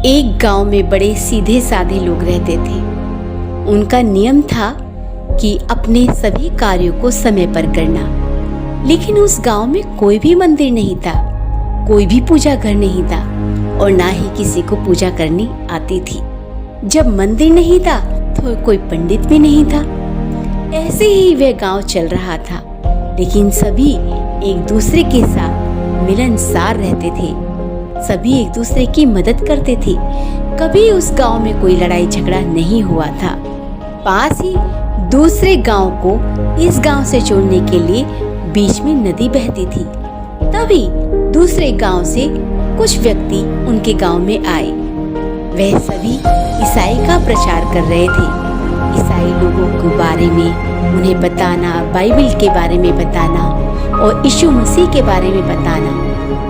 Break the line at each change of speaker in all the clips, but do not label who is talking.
एक गांव में बड़े सीधे साधे लोग रहते थे। उनका नियम था कि अपने सभी कार्यों को समय पर करना। लेकिन उस गांव में कोई भी मंदिर नहीं था, कोई भी पूजा घर नहीं था और ना ही किसी को पूजा करनी आती थी। जब मंदिर नहीं था तो कोई पंडित भी नहीं था। ऐसे ही वह गांव चल रहा था, लेकिन सभी एक दूसरे के साथ मिलनसार रहते थे। सभी एक दूसरे की मदद करते थे। कभी उस गांव में कोई लड़ाई झगड़ा नहीं हुआ था। पास ही दूसरे गांव को इस गांव से जोड़ने के लिए बीच में नदी बहती थी। तभी दूसरे गांव से कुछ व्यक्ति उनके गांव में आए। वह सभी ईसाई का प्रचार कर रहे थे। ईसाई लोगों के बारे में उन्हें बताना, बाइबल के बारे में बताना और यीशु मसीह के बारे में बताना।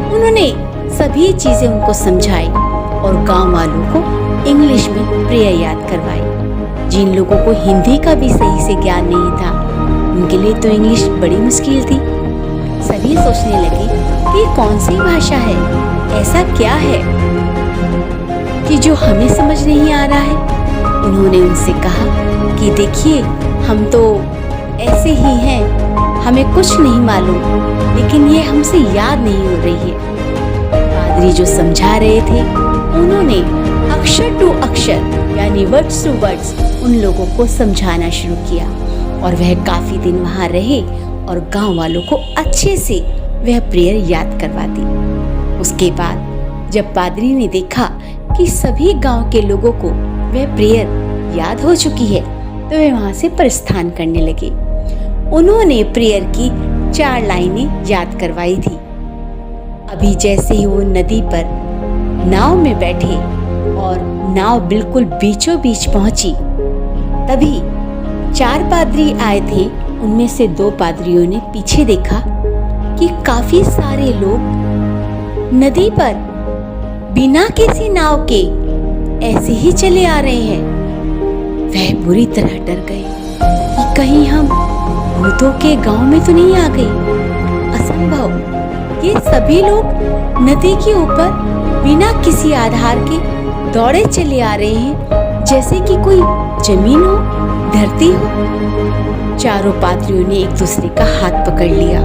उन्होंने सभी चीजें उनको समझाई और गांव वालों को इंग्लिश में प्रेयर याद करवाई। जिन लोगों को हिंदी का भी सही से ज्ञान नहीं था, उनके लिए तो इंग्लिश बड़ी मुश्किल थी। सभी सोचने लगे कि कौन सी भाषा है, ऐसा क्या है कि जो हमें समझ नहीं आ रहा है। उन्होंने उनसे कहा कि देखिए, हम तो ऐसे ही हैं, हमें कुछ नहीं मालूम, लेकिन ये हमसे याद नहीं हो रही है। पादरी जो समझा रहे थे, उन्होंने अक्षर टू अक्षर यानी वर्ड्स टू वर्ड्स उन लोगों को समझाना शुरू किया और वह काफी दिन वहां रहे और गांव वालों को अच्छे से वह प्रेयर याद करवा दी। उसके बाद जब पादरी ने देखा कि सभी गांव के लोगों को वह प्रेयर याद हो चुकी है, तो वे वहां से प्रस्थान करने लगे। उन्होंने प्रेयर की 4 लाइनें याद करवाई थी। अभी जैसे ही वो नदी पर नाव में बैठे और नाव बिल्कुल बीचों बीच पहुंची, तभी 4 पादरी आए थे। उनमें से 2 पादरियों ने पीछे देखा कि काफी सारे लोग नदी पर बिना किसी नाव के ऐसे ही चले आ रहे हैं। वह बुरी तरह डर गए कि कहीं हम भूतों के गांव में तो नहीं आ गए। असंभव, ये सभी लोग नदी के ऊपर बिना किसी आधार के दौड़े चले आ रहे हैं, जैसे कि कोई जमीन हो, धरती हो। चारों पादरियों ने एक दूसरे का हाथ पकड़ लिया।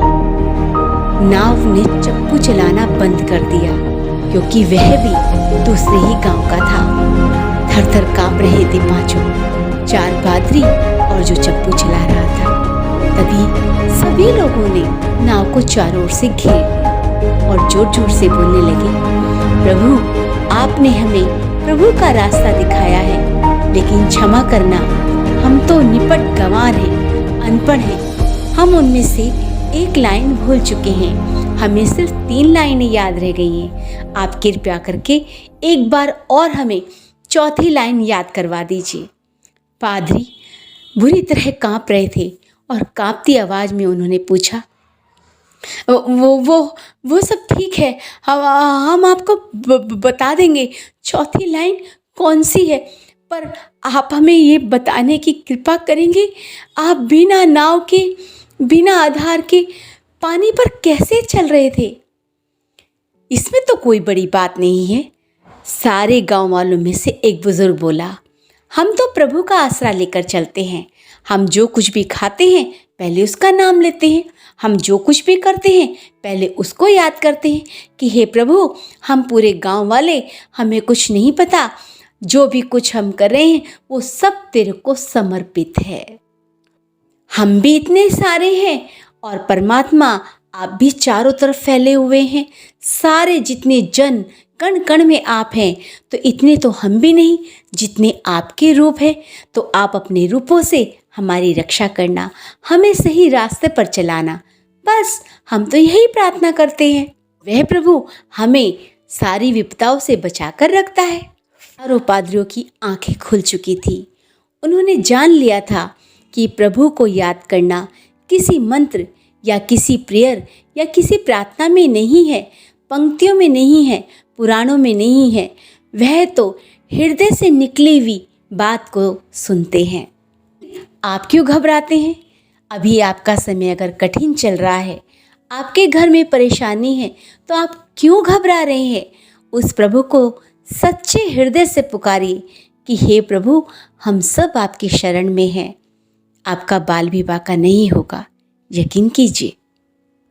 नाव ने चप्पू चलाना बंद कर दिया, क्योंकि वह भी दूसरे ही गांव का था। थर-थर कांप रहे थे पांचों, 4 पादरी और जो चप्पू चला रहा था। तभी सभी लोगों ने नाव को चारों ओर से घेर लिया और जोर जोर से बोलने लगे, प्रभु, आपने हमें प्रभु का रास्ता दिखाया है, लेकिन क्षमा करना, हम तो निपट गंवार हैं, अनपढ़ हैं। हम उनमें से 1 लाइन भूल चुके हैं, हमें सिर्फ 3 लाइनें याद रह गई हैं। आप कृपया करके एक बार और हमें 4थी लाइन याद करवा दीजिए। पादरी बुरी तरह कांप रहे थे और कांपती आवाज में उन्होंने पूछा, वो सब ठीक है, हम आपको बता देंगे 4थी लाइन कौन सी है, पर आप हमें ये बताने की कृपा करेंगे, आप बिना नाव के, बिना आधार के पानी पर कैसे चल रहे थे? इसमें तो कोई बड़ी बात नहीं है। सारे गांव वालों में से एक बुजुर्ग बोला, हम तो प्रभु का आसरा लेकर चलते हैं। हम जो कुछ भी खाते हैं पहले उसका नाम लेते हैं। हम जो कुछ भी करते हैं पहले उसको याद करते हैं कि हे प्रभु, हम पूरे गांव वाले, हमें कुछ नहीं पता, जो भी कुछ हम कर रहे हैं वो सब तेरे को समर्पित है। हम भी इतने सारे हैं और परमात्मा आप भी चारों तरफ फैले हुए हैं। सारे जितने जन कण कण में आप हैं, तो इतने तो हम भी नहीं जितने आपके रूप हैं। तो आप अपने रूपों से हमारी रक्षा करना, हमें सही रास्ते पर चलाना, बस हम तो यही प्रार्थना करते हैं। वह प्रभु हमें सारी विपदाओं से बचाकर रखता है। चारों पादरियों की आंखें खुल चुकी थी। उन्होंने जान लिया था कि प्रभु को याद करना किसी मंत्र या किसी प्रेयर या किसी प्रार्थना में नहीं है, पंक्तियों में नहीं है, पुराणों में नहीं है। वह तो हृदय से निकली हुई बात को सुनते हैं। आप क्यों घबराते हैं? अभी आपका समय अगर कठिन चल रहा है, आपके घर में परेशानी है, तो आप क्यों घबरा रहे हैं? उस प्रभु को सच्चे हृदय से पुकारिए कि हे प्रभु, हम सब आपकी शरण में हैं। आपका बाल विवाह का नहीं होगा, यकीन कीजिए।